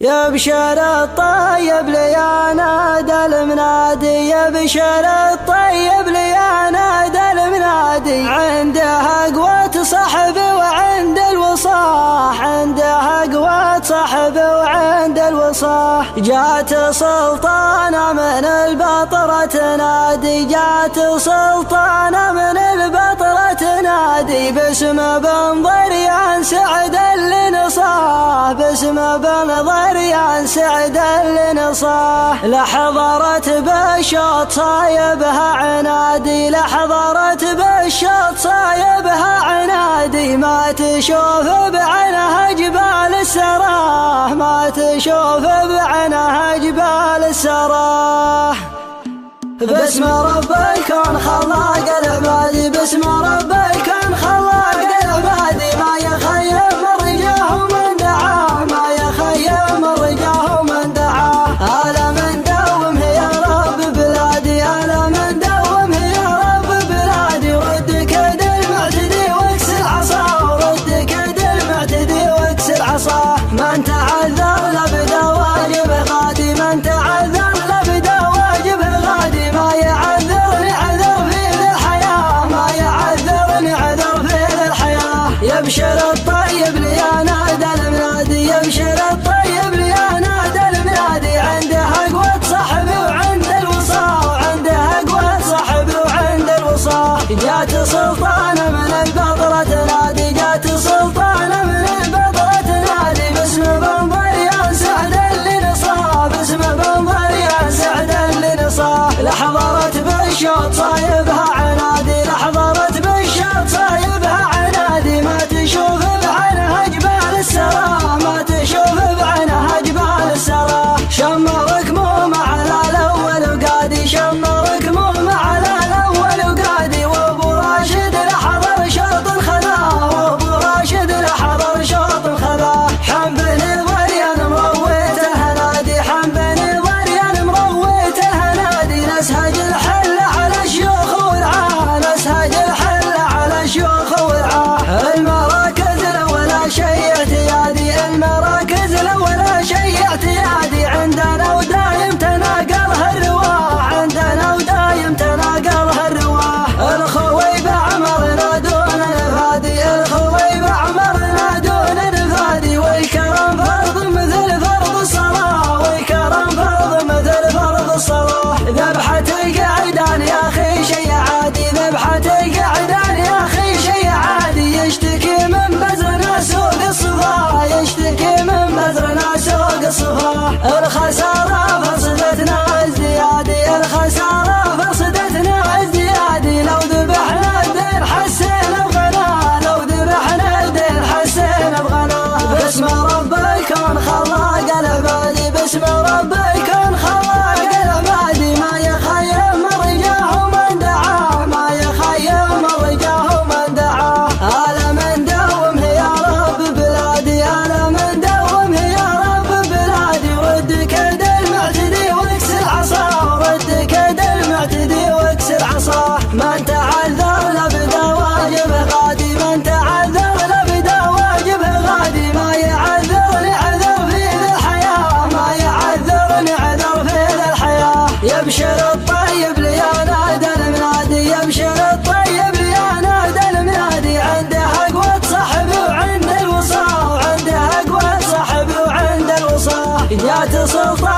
يا بشر الطيب لي نادى المنادي، يا بشر الطيب لي نادى المنادي، عنده قوة صحب وعند الوصاح، عنده قوة صحب وعند الوصاح. جات سلطانة من البطرة تنادي، جات سلطانة من البطرة تنادي، باسم بن ضريان سعد اللي نصاه، باسم بن ضريان سعد اللي نصاه. لحضرت بالشوط صايبها عنادي، لحضرت بالشوط صايبها عنادي، ما تشوف بعينها جبال السراه، ما تشوف بعينها جبال السراه. باسم رب الكون خلاق العبادي، باسم رب الكون خلاق العبادي، ما يخيب من رجاه من دعاه، ما يخيب من رجاه من دعاه. ألا من دوم يا رب بلادي، ألا من دوم يا رب بلادي، رد كيد المعتدي واكسر عصاه، رد كيد المعتدي واكسر عصاه. من تعذر لبدا واجبه غادي، من تعذر لبدا واجبه غادي، ما يعذرني عذر في ذي الحياة، ما يعذرني عذر في ذي الحياة. يبشر الطيب لي نادى المنادي، يبشر الطيب لي نادى المنادي، عنده قوة صحب وعند الوصاة، وعنده قوة صحب وعند الوصاة. جات سلطانة من البطرة تنادي، جات سلطانة من البطرة تنادي، باسم بن ضريان سعد اللي نصاه، باسم بن ضريان سعد اللي نصاه. لحضرت بالشوط صايبها عنادي، لحضرت بالشوط صايبها عنادي، ما تشوف بعينها جبال السراه، ما تشوف بعينها جبال السراه. شمرك موم على الاول وقادي، شمرك موم على الاول وقادي، وابو راشد لحضر شوط خذاه، وابو راشد لحضر شوط خذاه. حم بن ضريان مرويت الهنادي، حم بن ضريان مرويت الهنادي، نسهج الحل على الشيوخ والعاه، نسهج الحل على الشيوخ والعاه. المراكز ولا شيء اعتيادي، المراكز ولا شيء اعتيادي، عندنا ودايم تناقلها الرواح، عندنا ودايم تناقلها الرواح. الخويب عمرنا دون نفادي، الخويب عمرنا دون نفادي، والكرم فرض مثل فرض الصلاة، والكرم فرض مثل فرض الصلاة. ذبحة القعدان يا اخي شيء عادي، ذبحة القعدان يا اخي شيء عادي، يشتكي من بزرنا سوق الصفا، يشتكي من بزرنا سوق الصفا. الخسارة فرصدتنا ازديادي، الخسارة فرصدتنا ازديادي، لو ذبحنا الدين حسينا بغناه، لو ذبحنا الدين حسينا بغناه. باسم رب الكون خلاق العبادي، باسم رب الكون خلاق العبادي، ما يخيب من رجاه من دعاه، ما يخيب من رجاه من دعاه. ألا من دوم يا رب بلادي، ألا من دوم يا رب بلادي، رد كيد المعتدي واكسر عصاه، رد كيد المعتدي واكسر عصاه. من تعذر لبدا واجبه غادي، من تعذر لبدا واجبه غادي، ما يعذرني عذر في ذي الحياة، ما يعذرني عذر في ذي الحياة. يبشر الطيب لي نادى المنادي، يبشر الطيب لي نادى المنادي، عنده قوة صحب وعند الوصاة، وعنده قوة صحب وعند الوصاة. جات سلطانة